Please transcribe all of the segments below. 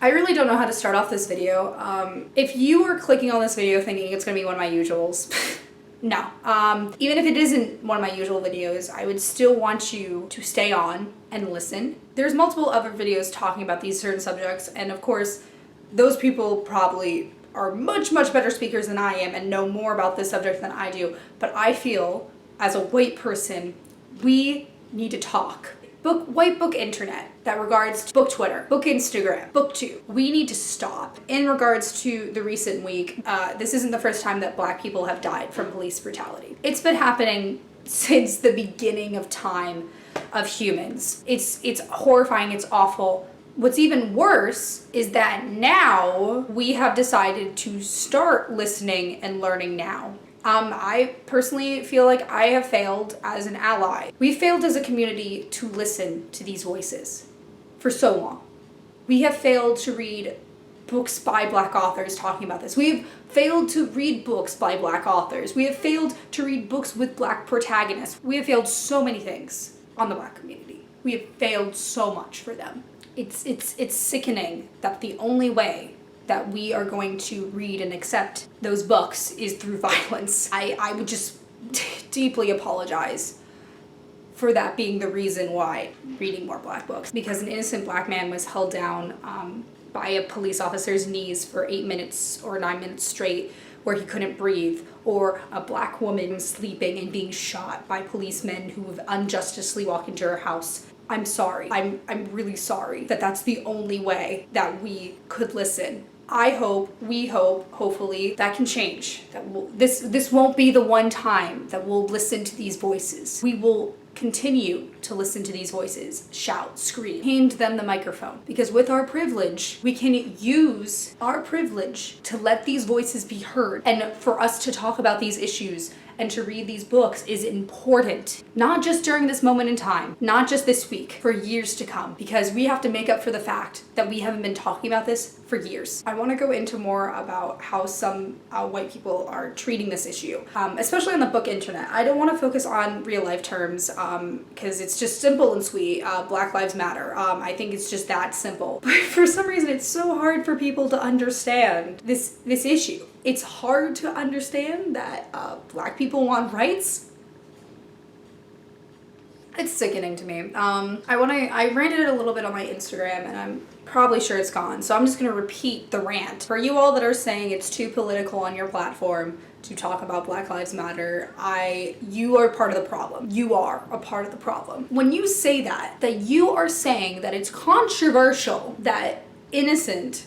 I really don't know how to start off this video. If you are clicking on this video thinking it's gonna be one of my usuals, no. Even if it isn't one of my usual videos, I would still want you to stay on and listen. There's multiple other videos talking about these certain subjects, and of course, those people probably are much, much better speakers than I am and know more about this subject than I do. But I feel, as a white person, we need to talk. White book internet, that regards to book Twitter, book Instagram, booktube. We need to stop. In regards to the recent week, this isn't the first time that Black people have died from police brutality. It's been happening since the beginning of time of humans. It's horrifying, it's awful. What's even worse is that now we have decided to start listening and learning now. I personally feel like I have failed as an ally. We failed as a community to listen to these voices for so long. We have failed to read books by Black authors talking about this. We have failed to read books by Black authors. We have failed to read books with Black protagonists. We have failed so many things on the Black community. We have failed so much for them. It's sickening that the only way that we are going to read and accept those books is through violence. I would just deeply apologize for that being the reason why reading more Black books. Because an innocent Black man was held down by a police officer's knees for 8 minutes or 9 minutes straight where he couldn't breathe, or a Black woman sleeping and being shot by policemen who have unjustly walked into her house. I'm sorry. I'm really sorry that that's the only way that we could listen. We hope, hopefully, that can change. That this won't be the one time that we'll listen to these voices. We will continue to listen to these voices, shout, scream, hand them the microphone. Because with our privilege, we can use our privilege to let these voices be heard. And for us to talk about these issues and to read these books is important. Not just during this moment in time, not just this week, for years to come. Because we have to make up for the fact that we haven't been talking about this for years. I want to go into more about how some white people are treating this issue, especially on the book internet. I don't want to focus on real life terms because it's just simple and sweet. Black Lives Matter. I think it's just that simple. But for some reason, it's so hard for people to understand this issue. It's hard to understand that Black people want rights. It's sickening to me. I ranted it a little bit on my Instagram, and I'm probably sure it's gone. So I'm just gonna repeat the rant. For you all that are saying it's too political on your platform to talk about Black Lives Matter, you are part of the problem. You are a part of the problem. When you say that you are saying that it's controversial that innocent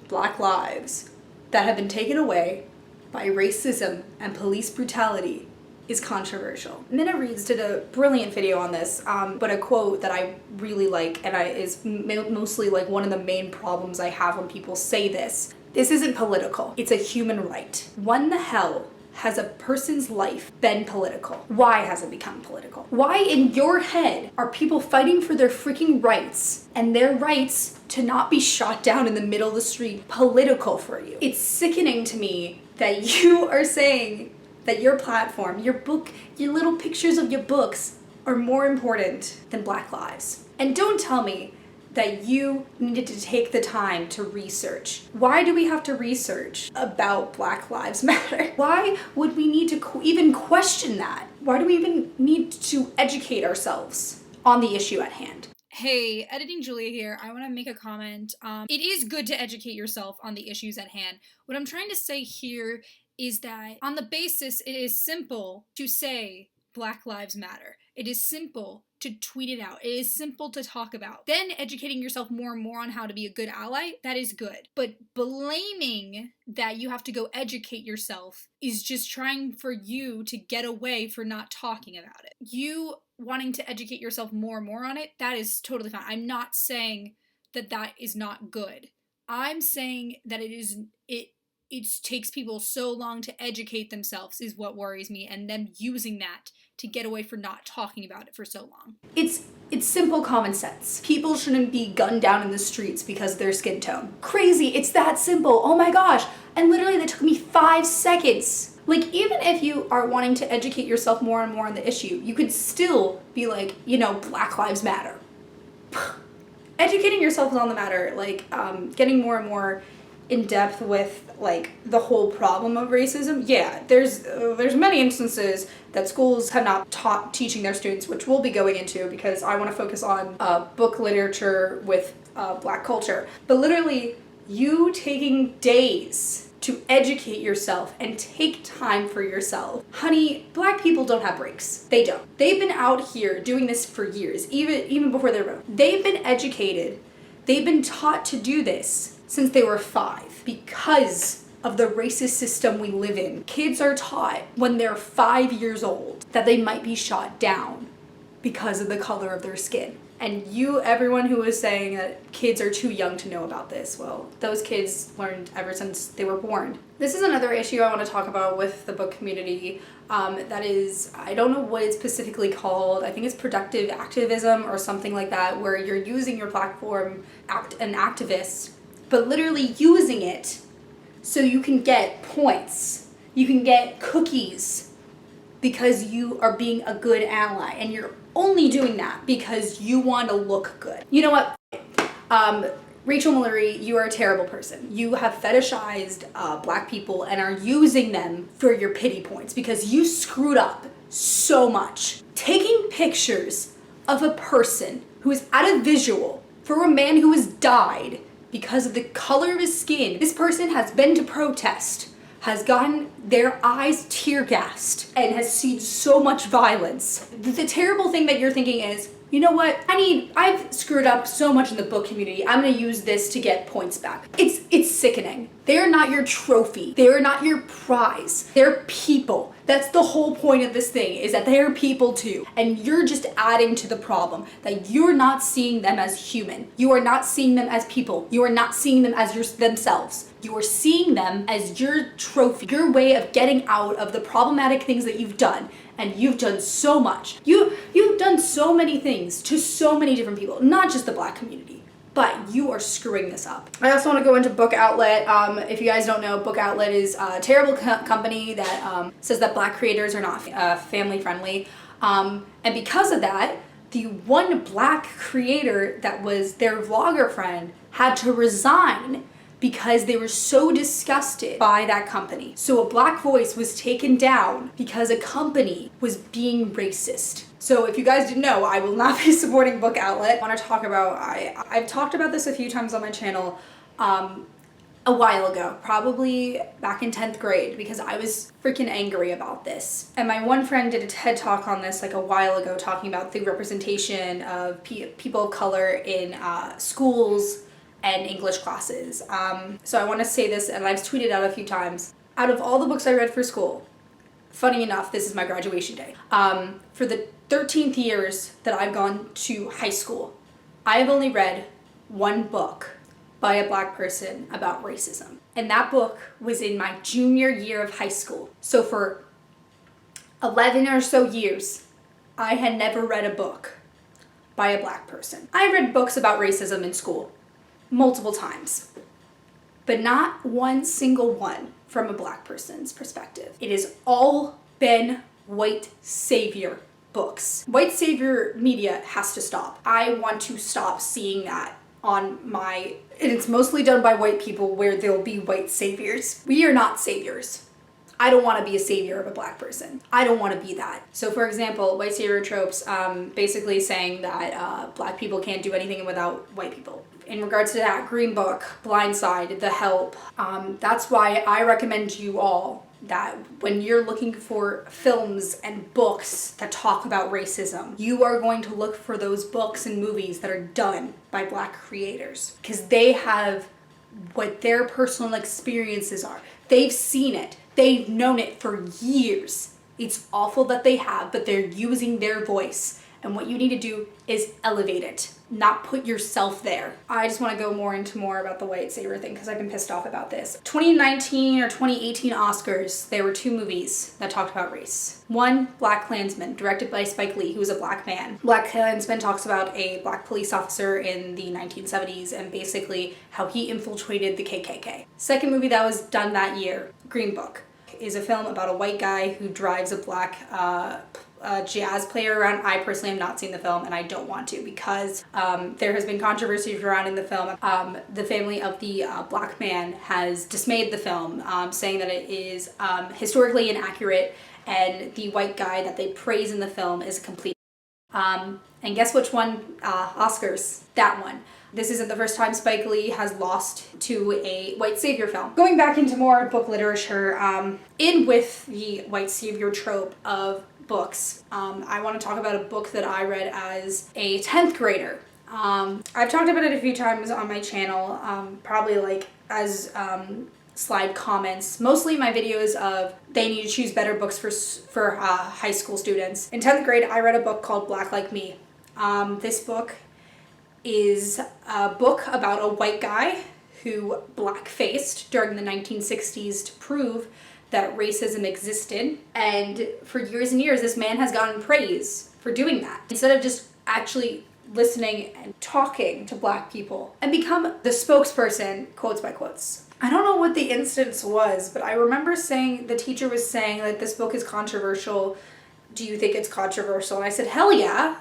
Black lives that have been taken away by racism and police brutality is controversial. Minna Reeds did a brilliant video on this, but a quote that I really like, and is mostly like one of the main problems I have when people say this. This isn't political, it's a human right. When the hell has a person's life been political? Why has it become political? Why in your head are people fighting for their freaking rights and their rights to not be shot down in the middle of the street political for you? It's sickening to me that you are saying that your platform, your book, your little pictures of your books are more important than Black lives. And don't tell me that you needed to take the time to research. Why do we have to research about Black Lives Matter? Why would we need to even question that? Why do we even need to educate ourselves on the issue at hand? Hey, Editing Julia here. I want to make a comment. It is good to educate yourself on the issues at hand. What I'm trying to say here is that on the basis, it is simple to say Black Lives Matter. It is simple to tweet it out. It is simple to talk about. Then educating yourself more and more on how to be a good ally, that is good. But blaming that you have to go educate yourself is just trying for you to get away for not talking about it. You wanting to educate yourself more and more on it, that is totally fine. I'm not saying that is not good. I'm saying that it takes people so long to educate themselves is what worries me, and them using that to get away for not talking about it for so long. It's simple common sense. People shouldn't be gunned down in the streets because of their skin tone. Crazy, it's that simple. Oh my gosh. And literally that took me 5 seconds. Like, even if you are wanting to educate yourself more and more on the issue, you could still be like, Black Lives Matter. educating yourself on the matter, like getting more and more in depth with like the whole problem of racism. Yeah, there's many instances that schools have not teaching their students, which we'll be going into because I want to focus on book literature with Black culture. But literally, you taking days to educate yourself and take time for yourself. Honey, Black people don't have breaks. They don't. They've been out here doing this for years, even before they were born. They've been educated. They've been taught to do this since they were 5 because of the racist system we live in. Kids are taught when they're 5 years old that they might be shot down because of the color of their skin. And everyone who was saying that kids are too young to know about this, well, those kids learned ever since they were born. This is another issue I want to talk about with the book community. That is, I don't know what it's specifically called. I think it's productive activism or something like that, where you're using your platform, an activist, but literally using it so you can get points. You can get cookies because you are being a good ally, and you're only doing that because you want to look good. You know what? Rachel Mallory, you are a terrible person. You have fetishized Black people and are using them for your pity points because you screwed up so much. Taking pictures of a person who is at a visual for a man who has died because of the color of his skin. This person has been to protest, has gotten their eyes tear gassed, and has seen so much violence. The terrible thing that you're thinking is, you know what, I've screwed up so much in the book community, I'm gonna use this to get points back. It's sickening. They're not your trophy. They're not your prize. They're people. That's the whole point of this thing, is that they're people too. And you're just adding to the problem, that you're not seeing them as human. You are not seeing them as people. You are not seeing them as themselves. You are seeing them as your trophy, your way of getting out of the problematic things that you've done. And you've done so much. You've done so many things to so many different people, not just the Black community, but you are screwing this up. I also want to go into Book Outlet. If you guys don't know, Book Outlet is a terrible company that says that Black creators are not family friendly. And because of that, the one Black creator that was their vlogger friend had to resign because they were so disgusted by that company. So a Black voice was taken down because a company was being racist. So if you guys didn't know, I will not be supporting Book Outlet. I want to talk about, I've talked about this a few times on my channel a while ago, probably back in 10th grade, because I was freaking angry about this. And my one friend did a TED Talk on this like a while ago, talking about the representation of people of color in schools and English classes. So I want to say this, and I've tweeted out a few times. Out of all the books I read for school, funny enough, this is my graduation day. For the 13th years that I've gone to high school, I have only read one book by a Black person about racism. And that book was in my junior year of high school. So for 11 or so years, I had never read a book by a Black person. I read books about racism in school multiple times, but not one single one from a Black person's perspective. It has all been white savior books. White savior media has to stop. I want to stop seeing that on and it's mostly done by white people, where there'll be white saviors. We are not saviors. I don't want to be a savior of a Black person. I don't want to be that. So for example, white savior tropes, basically saying that Black people can't do anything without white people. In regards to that, Green Book, Blindside, The Help, that's why I recommend you all that when you're looking for films and books that talk about racism, you are going to look for those books and movies that are done by Black creators, because they have what their personal experiences are. They've seen it. They've known it for years. It's awful that they have, but they're using their voice. And what you need to do is elevate it, not put yourself there. I just want to go more about the white savior thing, because I've been pissed off about this. 2019 or 2018 Oscars, there were 2 movies that talked about race. One, Black Klansman, directed by Spike Lee, who was a Black man. Black Klansman talks about a Black police officer in the 1970s and basically how he infiltrated the KKK. Second movie that was done that year, Green Book, is a film about a white guy who drives a Black jazz player around. I personally have not seen the film, and I don't want to, because there has been controversy surrounding the film. The family of the black man has dismayed the film, saying that it is historically inaccurate, and the white guy that they praise in the film is complete. And guess which one? Oscars. That one. This isn't the first time Spike Lee has lost to a white savior film. Going back into more book literature, in with the white savior trope of books, I want to talk about a book that I read as a 10th grader. I've talked about it a few times on my channel, probably like as slide comments, mostly my videos of they need to choose better books for high school students. In 10th grade, I read a book called Black Like Me. This book is a book about a white guy who black-faced during the 1960s to prove that racism existed. And for years and years, this man has gotten praise for doing that, instead of just actually listening and talking to black people and become the spokesperson, quotes by quotes. I don't know what the instance was, but I remember the teacher was saying that this book is controversial. Do you think it's controversial? And I said, hell yeah.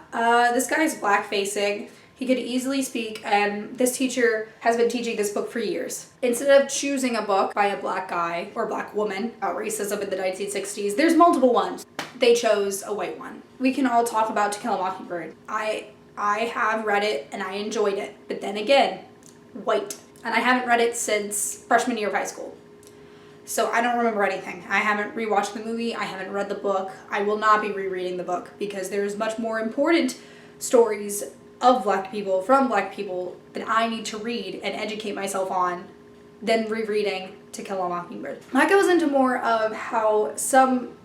This guy's black-facing. He could easily speak, and this teacher has been teaching this book for years. Instead of choosing a book by a black guy or black woman about racism in the 1960s, there's multiple ones. They chose a white one. We can all talk about To Kill a Mockingbird. I have read it and I enjoyed it, but then again, white. And I haven't read it since freshman year of high school. So I don't remember anything. I haven't rewatched the movie, I haven't read the book. I will not be rereading the book, because there's much more important stories of black people, from black people, that I need to read and educate myself on than rereading To Kill a Mockingbird. That goes into more of how some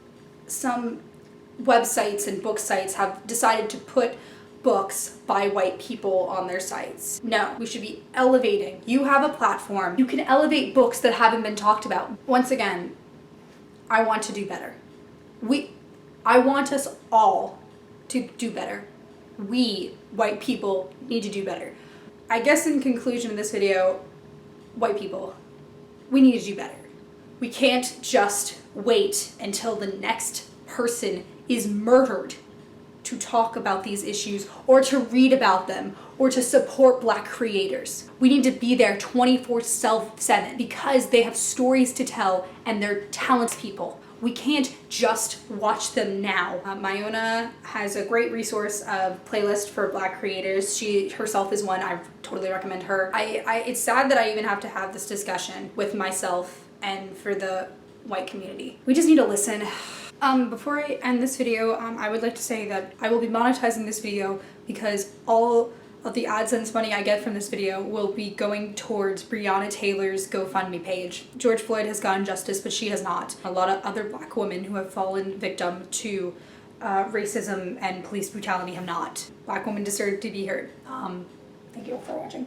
websites and book sites have decided to put books by white people on their sites. No, we should be elevating. You have a platform. You can elevate books that haven't been talked about. Once again, I want to do better. I want us all to do better. We, white people, need to do better. I guess in conclusion of this video, white people, we need to do better. We can't just wait until the next person is murdered to talk about these issues, or to read about them, or to support black creators. We need to be there 24/7, because they have stories to tell and they're talented people. We can't just watch them now. Mayona has a great resource of playlist for black creators. She herself is one. I totally recommend her. It's sad that I even have to have this discussion with myself and for the white community. We just need to listen. Before I end this video, I would like to say that I will be monetizing this video, because all of the AdSense money I get from this video will be going towards Breonna Taylor's GoFundMe page. George Floyd has gotten justice, but she has not. A lot of other black women who have fallen victim to racism and police brutality have not. Black women deserve to be heard. Thank you all for watching.